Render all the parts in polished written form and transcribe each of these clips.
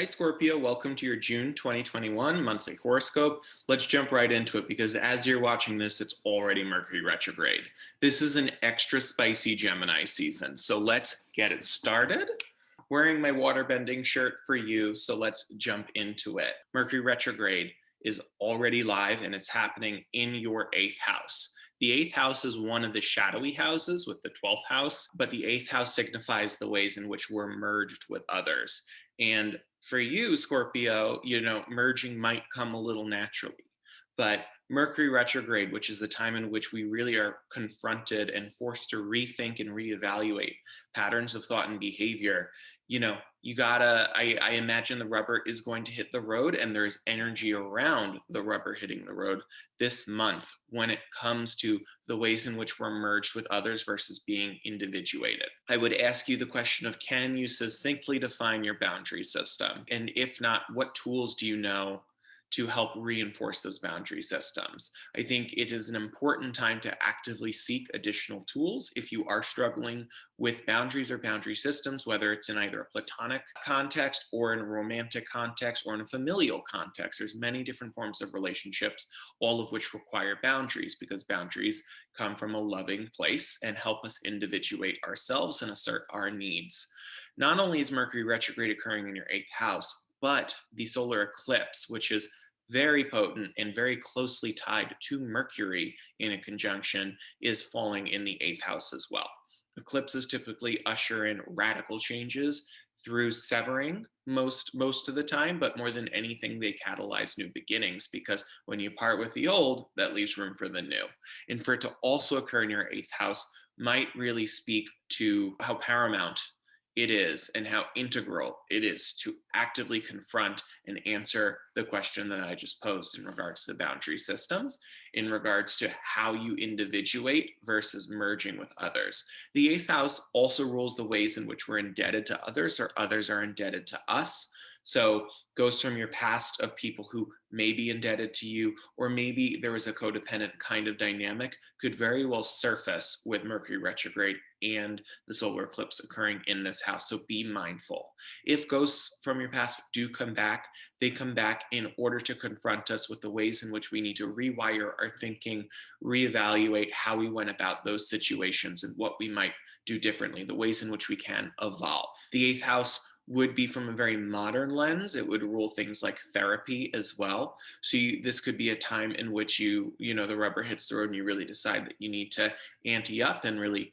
Hi, Scorpio. Welcome to your June 2021 monthly horoscope. Let's jump right into it because as you're watching this, it's already Mercury retrograde. This is an extra spicy Gemini season. So let's get it started. Wearing my waterbending shirt for you. So let's jump into it. Mercury retrograde is already live and it's happening in your eighth house. The eighth house is one of the shadowy houses with the 12th house, but the eighth house signifies the ways in which we're merged with others. And for you, Scorpio, merging might come a little naturally. But Mercury retrograde, which is the time in which we really are confronted and forced to rethink and reevaluate patterns of thought and behavior, I imagine the rubber is going to hit the road and there's energy around the rubber hitting the road this month when it comes to the ways in which we're merged with others versus being individuated. I would ask you the question of, can you succinctly define your boundary system? And if not, what tools do you know to help reinforce those boundary systems? I think it is an important time to actively seek additional tools if you are struggling with boundaries or boundary systems, whether it's in either a platonic context or in a romantic context or in a familial context. There's many different forms of relationships, all of which require boundaries because boundaries come from a loving place and help us individuate ourselves and assert our needs. Not only is Mercury retrograde occurring in your eighth house, but the solar eclipse, which is very potent and very closely tied to Mercury in a conjunction, is falling in the eighth house as well. Eclipses typically usher in radical changes through severing most of the time, but more than anything, they catalyze new beginnings because when you part with the old, that leaves room for the new. And for it to also occur in your eighth house might really speak to how paramount it is and how integral it is to actively confront and answer the question that I just posed in regards to boundary systems, in regards to how you individuate versus merging with others. The eighth house also rules the ways in which we're indebted to others or others are indebted to us. So goes from your past of people who may be indebted to you, or maybe there was a codependent kind of dynamic, could very well surface with Mercury retrograde and the solar eclipse occurring in this house. So be mindful. If ghosts from your past do come back, they come back in order to confront us with the ways in which we need to rewire our thinking, reevaluate how we went about those situations and what we might do differently, the ways in which we can evolve. The eighth house would be from a very modern lens. It would rule things like therapy as well. So this could be a time in which the rubber hits the road and you really decide that you need to ante up and really,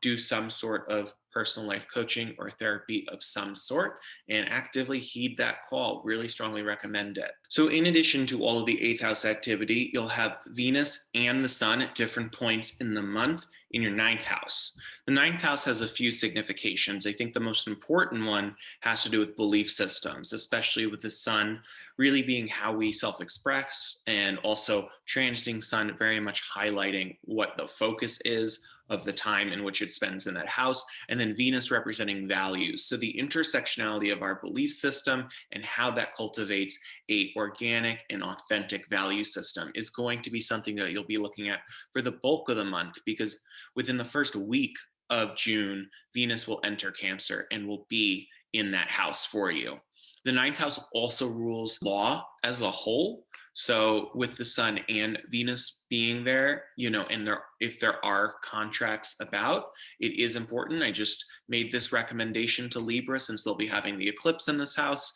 do some sort of personal life coaching or therapy of some sort and actively heed that call. Really strongly recommend it. So in addition to all of the eighth house activity, you'll have Venus and the sun at different points in the month in your ninth house. The ninth house has a few significations. I think the most important one has to do with belief systems, especially with the sun really being how we self-express and also transiting sun very much highlighting what the focus is of the time in which it spends in that house, and then Venus representing values. So the intersectionality of our belief system and how that cultivates a organic and authentic value system is going to be something that you'll be looking at for the bulk of the month, because within the first week of June, Venus will enter Cancer and will be in that house for you. The ninth house also rules law as a whole. So with the sun and Venus being there, and if there are contracts about, it is important. I just made this recommendation to Libra since they'll be having the eclipse in this house.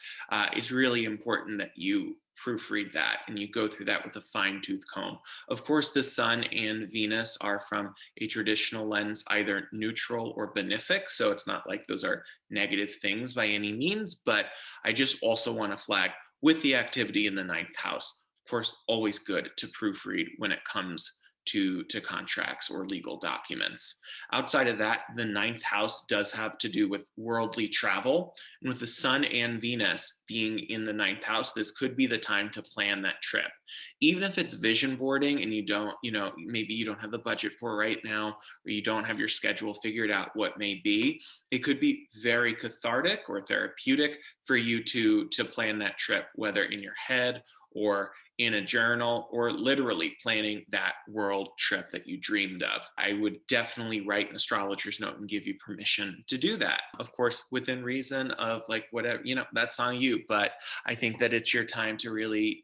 It's really important that you proofread that and you go through that with a fine-tooth comb. Of course, the sun and Venus are from a traditional lens, either neutral or benefic. So it's not like those are negative things by any means, but I just also want to flag with the activity in the ninth house. Of course, always good to proofread when it comes to contracts or legal documents. Outside of that, the ninth house does have to do with worldly travel. And with the sun and Venus being in the ninth house, this could be the time to plan that trip. Even if it's vision boarding and you don't, maybe you don't have the budget for it right now, or you don't have your schedule figured out what may be, it could be very cathartic or therapeutic for you to plan that trip, whether in your head or in a journal, or literally planning that world trip that you dreamed of. I would definitely write an astrologer's note and give you permission to do that. Of course, within reason of like whatever, that's on you. But I think that it's your time to really,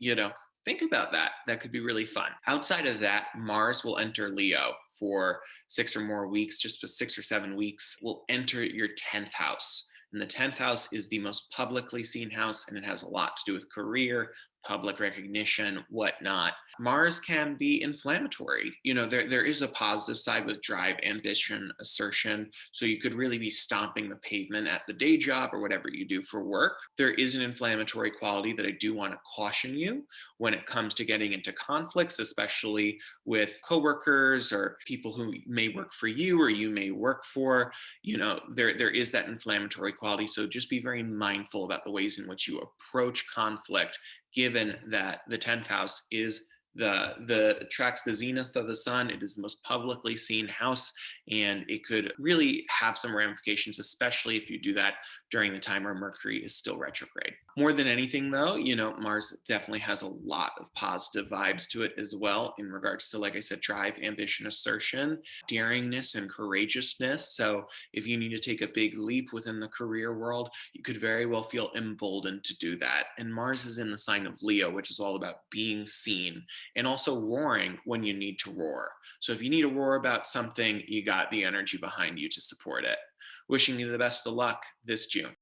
think about that. That could be really fun. Outside of that, Mars will enter Leo for 6 or more weeks, just for 6 or 7 weeks, will enter your 10th house. And the 10th house is the most publicly seen house, and it has a lot to do with career, public recognition, whatnot. Mars can be inflammatory. There is a positive side with drive, ambition, assertion. So you could really be stomping the pavement at the day job or whatever you do for work. There is an inflammatory quality that I do want to caution you when it comes to getting into conflicts, especially with coworkers or people who may work for you or you may work for. There is that inflammatory quality. So just be very mindful about the ways in which you approach conflict, given that the 10th house is the tracks the zenith of the sun. It is the most publicly seen house, and it could really have some ramifications, especially if you do that during the time where Mercury is still retrograde. More than anything, though, Mars definitely has a lot of positive vibes to it as well, in regards to, like I said, drive, ambition, assertion, daringness, and courageousness. So if you need to take a big leap within the career world, you could very well feel emboldened to do that. And Mars is in the sign of Leo, which is all about being seen and also roaring when you need to roar. So if you need to roar about something, you got the energy behind you to support it. Wishing you the best of luck this June.